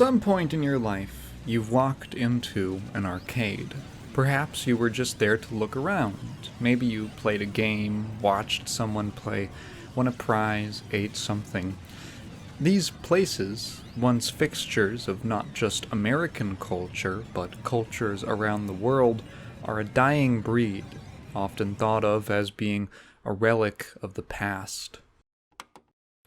some point in your life, you've walked into an arcade. Perhaps you were just there to look around. Maybe you played a game, watched someone play, won a prize, ate something. These places, once fixtures of not just American culture, but cultures around the world, are a dying breed, often thought of as being a relic of the past.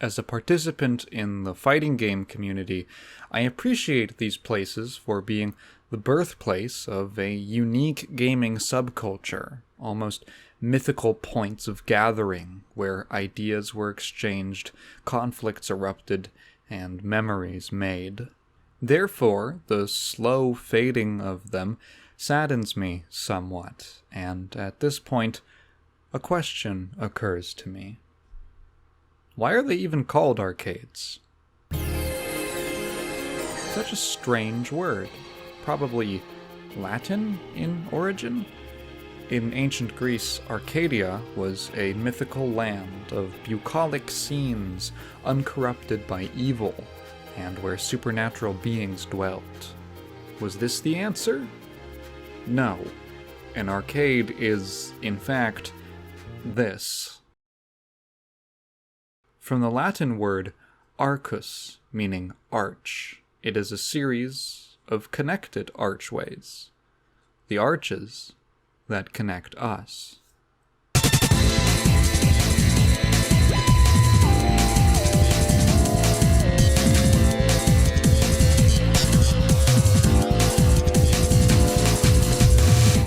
As a participant in the fighting game community, I appreciate these places for being the birthplace of a unique gaming subculture, almost mythical points of gathering where ideas were exchanged, conflicts erupted, and memories made. Therefore, the slow fading of them saddens me somewhat, and at this point, a question occurs to me. Why are they even called arcades? Such a strange word. Probably Latin in origin? In ancient Greece, Arcadia was a mythical land of bucolic scenes uncorrupted by evil, and where supernatural beings dwelt. Was this the answer? No. An arcade is, in fact, this. From the Latin word arcus, meaning arch, it is a series of connected archways. The arches that connect us.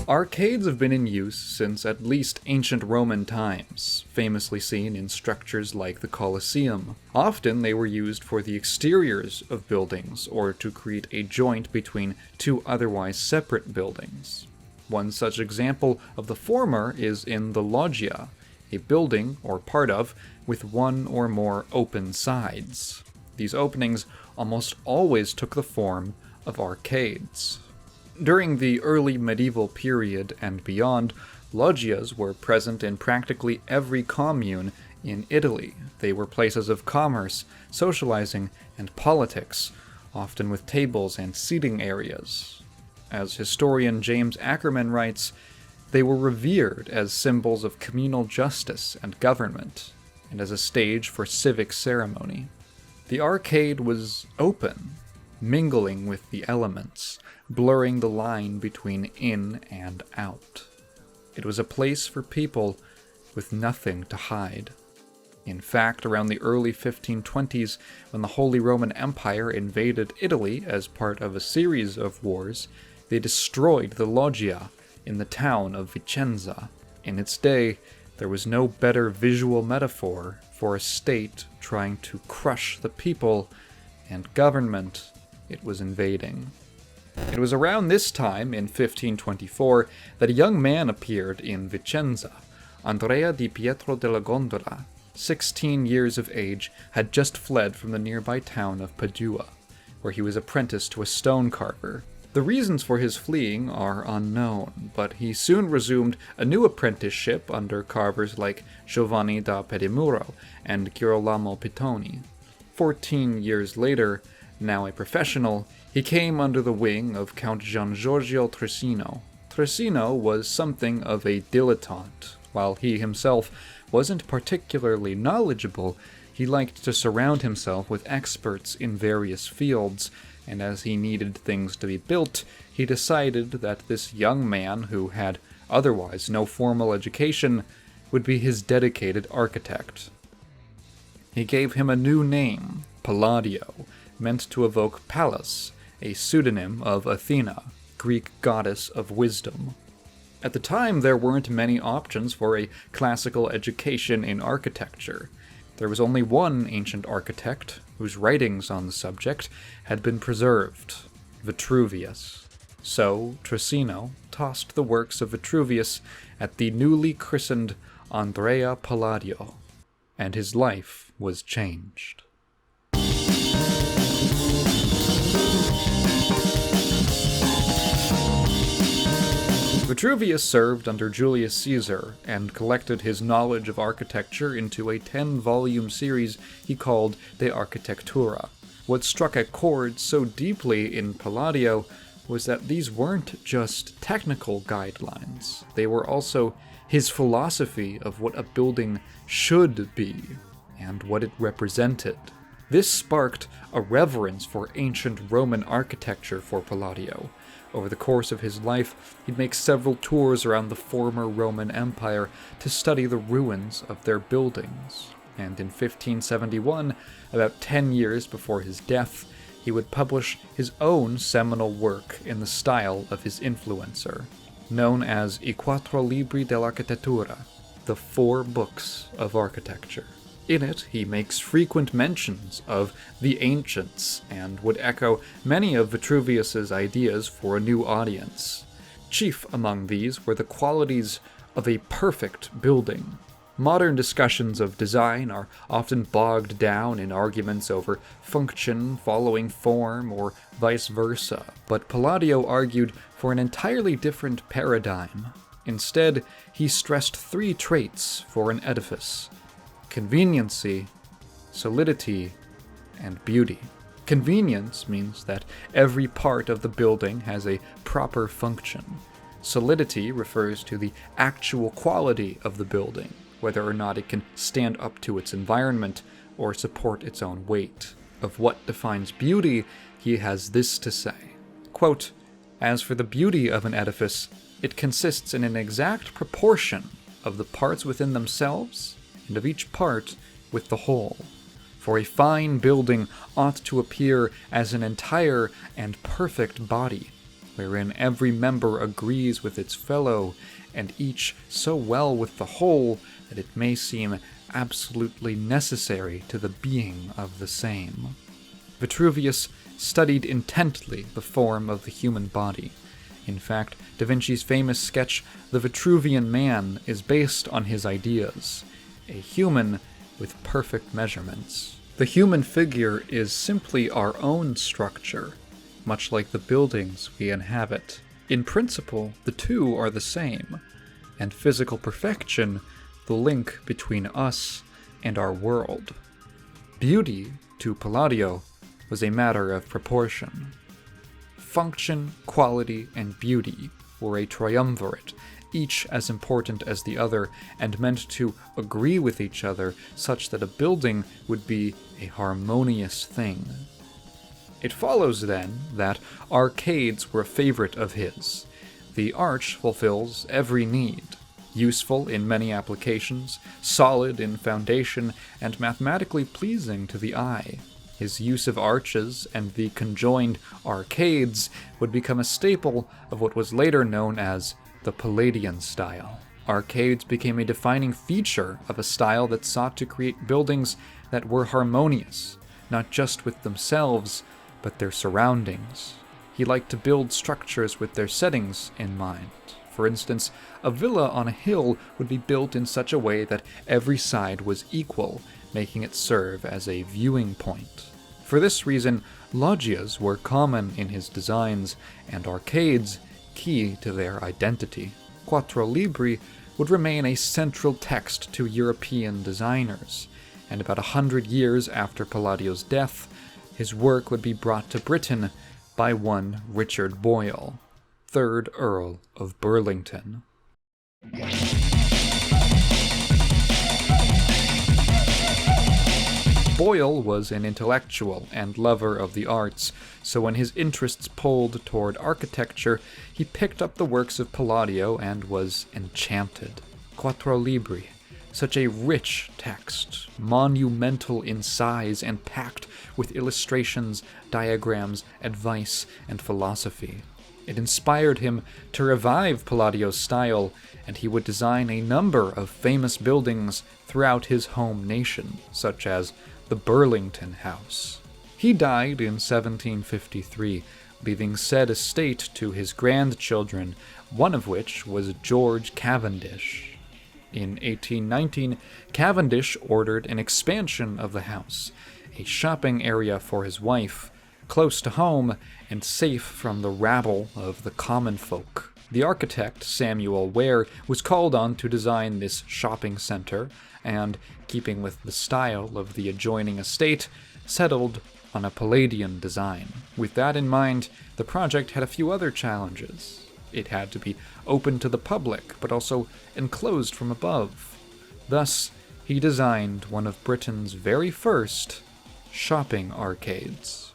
Arcades have been in use since at least ancient Roman times, famously seen in structures like the Colosseum. Often they were used for the exteriors of buildings, or to create a joint between two otherwise separate buildings. One such example of the former is in the loggia, a building, or part of, with one or more open sides. These openings almost always took the form of arcades. During the early medieval period and beyond, loggias were present in practically every commune in Italy. They were places of commerce, socializing, and politics, often with tables and seating areas. As historian James Ackerman writes, they were revered as symbols of communal justice and government, and as a stage for civic ceremony. The arcade was open, mingling with the elements, blurring the line between in and out. It was a place for people with nothing to hide. In fact, around the early 1520s, when the Holy Roman Empire invaded Italy as part of a series of wars, they destroyed the loggia in the town of Vicenza. In its day, there was no better visual metaphor for a state trying to crush the people and government it was invading. It was around this time, in 1524, that a young man appeared in Vicenza. Andrea di Pietro della Gondola, 16 years of age, had just fled from the nearby town of Padua, where he was apprenticed to a stone carver. The reasons for his fleeing are unknown, but he soon resumed a new apprenticeship under carvers like Giovanni da Pedimuro and Girolamo Pittoni. 14 years later, now a professional, he came under the wing of Count Gian Giorgio Tresino. Tresino was something of a dilettante. While he himself wasn't particularly knowledgeable, he liked to surround himself with experts in various fields, and as he needed things to be built, he decided that this young man, who had otherwise no formal education, would be his dedicated architect. He gave him a new name, Palladio, meant to evoke Pallas, a pseudonym of Athena, Greek goddess of wisdom. At the time, there weren't many options for a classical education in architecture. There was only one ancient architect whose writings on the subject had been preserved, Vitruvius. So, Tresino tossed the works of Vitruvius at the newly christened Andrea Palladio, and his life was changed. Vitruvius served under Julius Caesar and collected his knowledge of architecture into a 10-volume series he called De Architectura. What struck a chord so deeply in Palladio was that these weren't just technical guidelines, they were also his philosophy of what a building should be and what it represented. This sparked a reverence for ancient Roman architecture for Palladio. Over the course of his life, he'd make several tours around the former Roman Empire to study the ruins of their buildings. And in 1571, about 10 years before his death, he would publish his own seminal work in the style of his influencer, known as I Quattro Libri dell'Architettura, the 4 books of architecture. In it, he makes frequent mentions of the ancients and would echo many of Vitruvius's ideas for a new audience. Chief among these were the qualities of a perfect building. Modern discussions of design are often bogged down in arguments over function following form or vice versa, but Palladio argued for an entirely different paradigm. Instead, he stressed 3 traits for an edifice: conveniency, solidity, and beauty. Convenience means that every part of the building has a proper function. Solidity refers to the actual quality of the building, whether or not it can stand up to its environment or support its own weight. Of what defines beauty, he has this to say, quote, "As for the beauty of an edifice, it consists in an exact proportion of the parts within themselves and of each part with the whole. For a fine building ought to appear as an entire and perfect body, wherein every member agrees with its fellow, and each so well with the whole that it may seem absolutely necessary to the being of the same." Vitruvius studied intently the form of the human body. In fact, Da Vinci's famous sketch, The Vitruvian Man, is based on his ideas. A human with perfect measurements. The human figure is simply our own structure, much like the buildings we inhabit. In principle, the two are the same, and physical perfection the link between us and our world. Beauty, to Palladio, was a matter of proportion. Function, quality, and beauty were a triumvirate, each as important as the other, and meant to agree with each other such that a building would be a harmonious thing. It follows, then, that arcades were a favorite of his. The arch fulfills every need. Useful in many applications, solid in foundation, and mathematically pleasing to the eye. His use of arches and the conjoined arcades would become a staple of what was later known as the Palladian style. Arcades became a defining feature of a style that sought to create buildings that were harmonious, not just with themselves, but their surroundings. He liked to build structures with their settings in mind. For instance, a villa on a hill would be built in such a way that every side was equal, making it serve as a viewing point. For this reason, loggias were common in his designs, and arcades key to their identity. Quattro Libri would remain a central text to European designers, and about 100 years after Palladio's death, his work would be brought to Britain by one Richard Boyle, 3rd Earl of Burlington. Boyle was an intellectual and lover of the arts, so when his interests pulled toward architecture, he picked up the works of Palladio and was enchanted. Quattro Libri, such a rich text, monumental in size and packed with illustrations, diagrams, advice, and philosophy. It inspired him to revive Palladio's style, and he would design a number of famous buildings throughout his home nation, such as the Burlington House. He died in 1753, leaving said estate to his grandchildren, one of which was George Cavendish. In 1819, Cavendish ordered an expansion of the house, a shopping area for his wife, close to home and safe from the rabble of the common folk. The architect, Samuel Ware, was called on to design this shopping center, and, keeping with the style of the adjoining estate, settled on a Palladian design. With that in mind, the project had a few other challenges. It had to be open to the public, but also enclosed from above. Thus, he designed one of Britain's very first shopping arcades.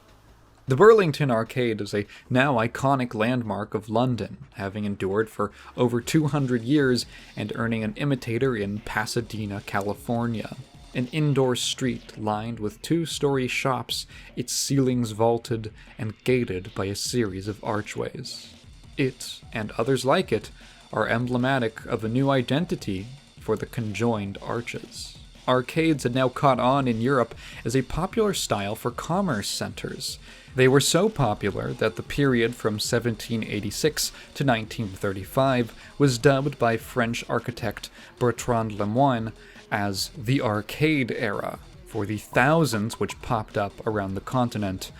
The Burlington Arcade is a now iconic landmark of London, having endured for over 200 years and earning an imitator in Pasadena, California. An indoor street lined with two-story shops, its ceilings vaulted and gated by a series of archways. It, and others like it, are emblematic of a new identity for the conjoined arches. Arcades had now caught on in Europe as a popular style for commerce centers. They were so popular that the period from 1786 to 1935 was dubbed by French architect Bertrand Lemoine as the Arcade Era, for the thousands which popped up around the continent,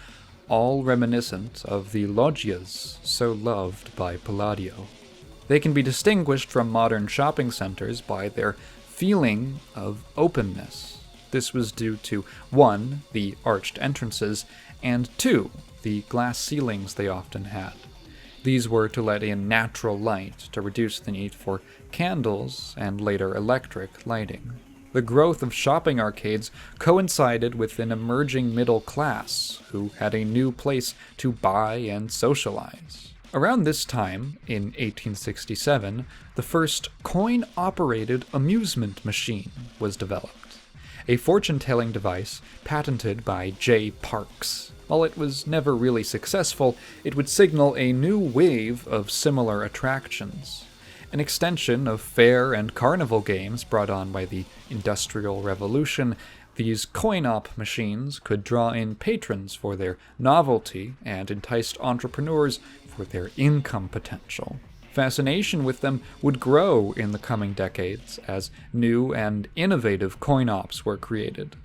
all reminiscent of the loggias so loved by Palladio. They can be distinguished from modern shopping centers by their feeling of openness. This was due to 1. The arched entrances, and 2. The glass ceilings they often had. These were to let in natural light to reduce the need for candles and later electric lighting. The growth of shopping arcades coincided with an emerging middle class who had a new place to buy and socialize. Around this time, in 1867, the first coin-operated amusement machine was developed, a fortune-telling device patented by J. Parkes. While it was never really successful, it would signal a new wave of similar attractions, an extension of fair and carnival games brought on by the Industrial Revolution. These coin-op machines could draw in patrons for their novelty and enticed entrepreneurs for their income potential. Fascination with them would grow in the coming decades as new and innovative coin-ops were created.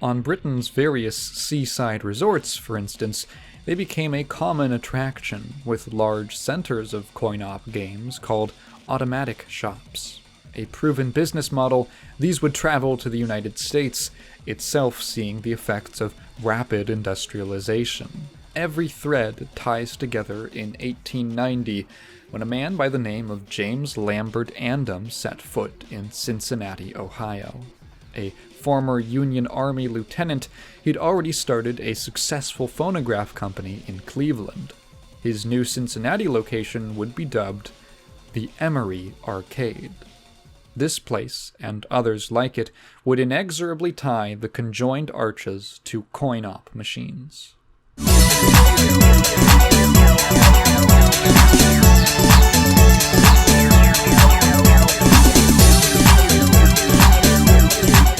On Britain's various seaside resorts, for instance, they became a common attraction, with large centers of coin-op games called automatic shops. A proven business model, these would travel to the United States, itself seeing the effects of rapid industrialization. Every thread ties together in 1890, when a man by the name of James Lambert Andom set foot in Cincinnati, Ohio. A former Union Army lieutenant, he'd already started a successful phonograph company in Cleveland. His new Cincinnati location would be dubbed the Emery Arcade. This place, and others like it, would inexorably tie the conjoined arches to coin-op machines.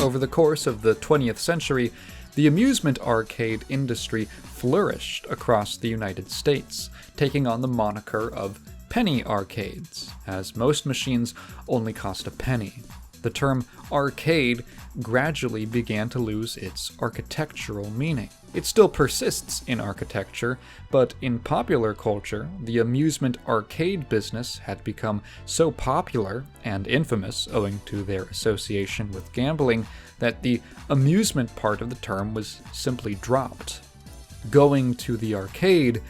Over the course of the 20th century, the amusement arcade industry flourished across the United States, taking on the moniker of penny arcades, as most machines only cost a penny. The term arcade gradually began to lose its architectural meaning. It still persists in architecture, but in popular culture, the amusement arcade business had become so popular and infamous owing to their association with gambling that the amusement part of the term was simply dropped. Going to the arcade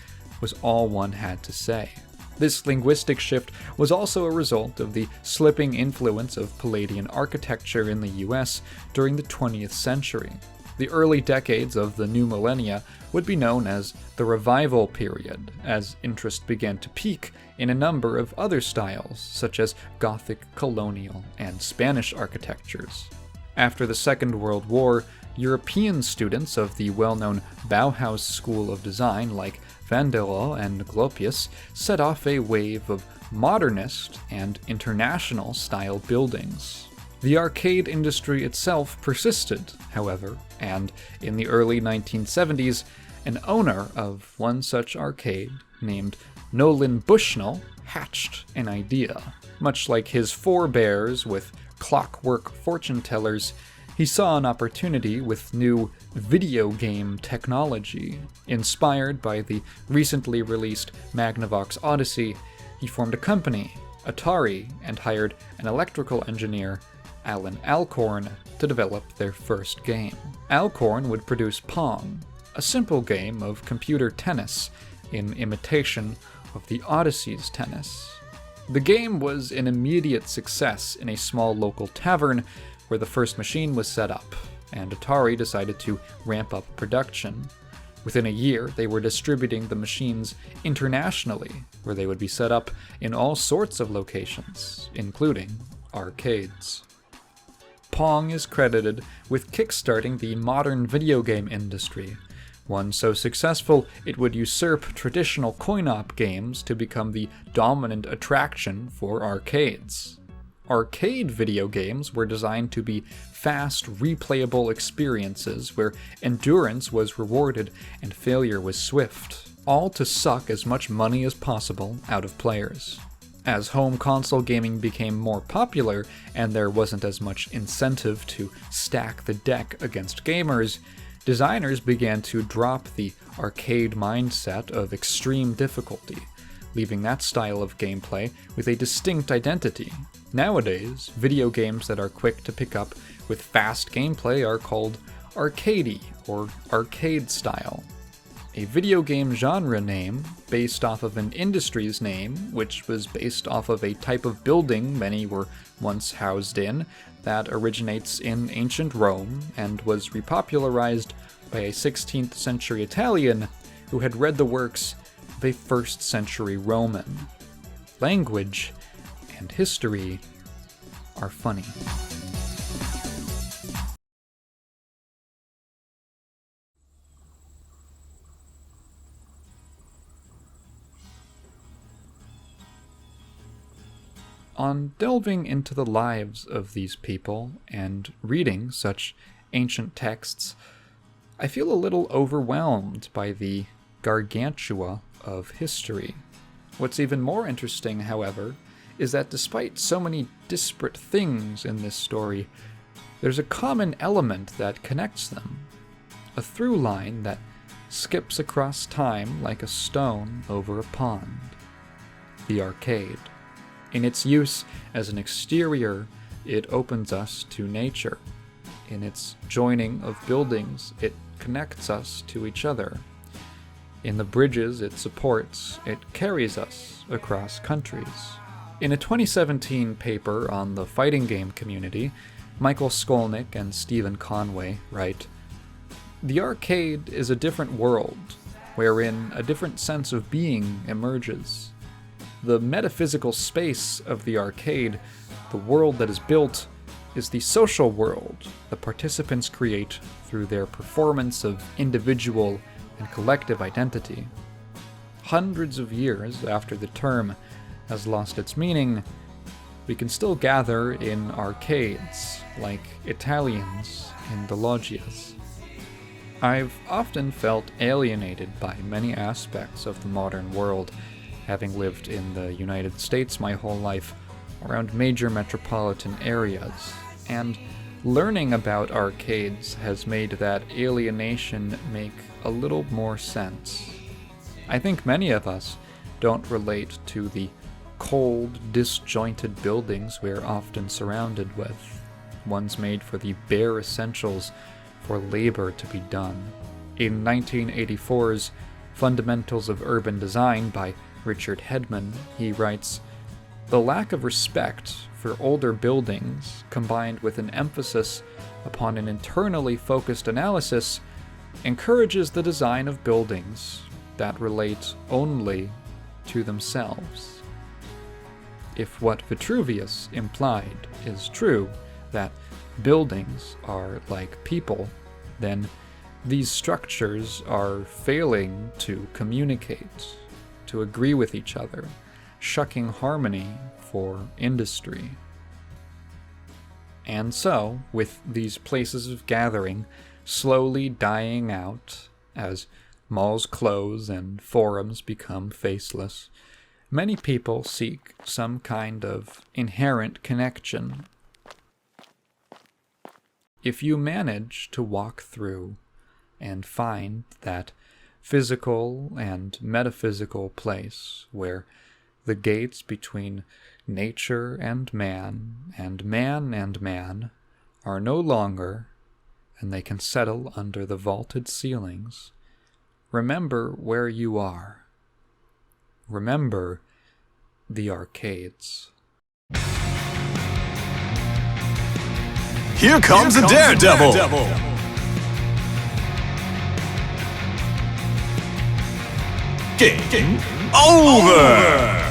was all one had to say. This linguistic shift was also a result of the slipping influence of Palladian architecture in the US during the 20th century. The early decades of the new millennia would be known as the Revival period, as interest began to peak in a number of other styles, such as Gothic, Colonial, and Spanish architectures. After the Second World War, European students of the well-known Bauhaus school of design, like Van der Rohe and Gropius, set off a wave of modernist and international style buildings. The arcade industry itself persisted, however, and in the early 1970s, an owner of one such arcade, named Nolan Bushnell, hatched an idea. Much like his forebears with clockwork fortune tellers, he saw an opportunity with new video game technology. Inspired by the recently released Magnavox Odyssey, he formed a company, Atari, and hired an electrical engineer, Allan Alcorn, to develop their first game. Alcorn would produce Pong, a simple game of computer tennis in imitation of the Odyssey's tennis. The game was an immediate success in a small local tavern where the first machine was set up, and Atari decided to ramp up production. Within a year, they were distributing the machines internationally, where they would be set up in all sorts of locations, including arcades. Pong is credited with kickstarting the modern video game industry, one so successful it would usurp traditional coin-op games to become the dominant attraction for arcades. Arcade video games were designed to be fast, replayable experiences where endurance was rewarded and failure was swift, all to suck as much money as possible out of players. As home console gaming became more popular and there wasn't as much incentive to stack the deck against gamers, designers began to drop the arcade mindset of extreme difficulty, leaving that style of gameplay with a distinct identity. Nowadays, video games that are quick to pick up with fast gameplay are called arcadey or arcade style, a video game genre name based off of an industry's name, which was based off of a type of building many were once housed in that originates in ancient Rome and was repopularized by a 16th century Italian who had read the works of a 1st century Roman. Language and history are funny. On delving into the lives of these people and reading such ancient texts, I feel a little overwhelmed by the gargantua of history. What's even more interesting, however, is that despite so many disparate things in this story, there's a common element that connects them, a through line that skips across time like a stone over a pond: the arcade. In its use as an exterior, it opens us to nature. In its joining of buildings, it connects us to each other. In the bridges it supports, it carries us across countries. In a 2017 paper on the fighting game community, Michael Skolnick and Stephen Conway write, "The arcade is a different world, wherein a different sense of being emerges. The metaphysical space of the arcade, the world that is built, is the social world the participants create through their performance of individual and collective identity. Hundreds of years after the term has lost its meaning, we can still gather in arcades, like Italians in the loggias." I've often felt alienated by many aspects of the modern world, having lived in the United States my whole life around major metropolitan areas, and learning about arcades has made that alienation make a little more sense. I think many of us don't relate to the cold, disjointed buildings we're often surrounded with, ones made for the bare essentials for labor to be done. In 1984's Fundamentals of Urban Design by Richard Hedman, he writes, "The lack of respect for older buildings, combined with an emphasis upon an internally focused analysis, encourages the design of buildings that relate only to themselves." If what Vitruvius implied is true, that buildings are like people, then these structures are failing to communicate, to agree with each other, shucking harmony for industry. And so, with these places of gathering slowly dying out as malls close and forums become faceless, many people seek some kind of inherent connection. If you manage to walk through and find that physical and metaphysical place where the gates between nature and man and man are no longer, and they can settle under the vaulted ceilings, Remember where you are. Remember the arcades. Here comes a daredevil! Game over!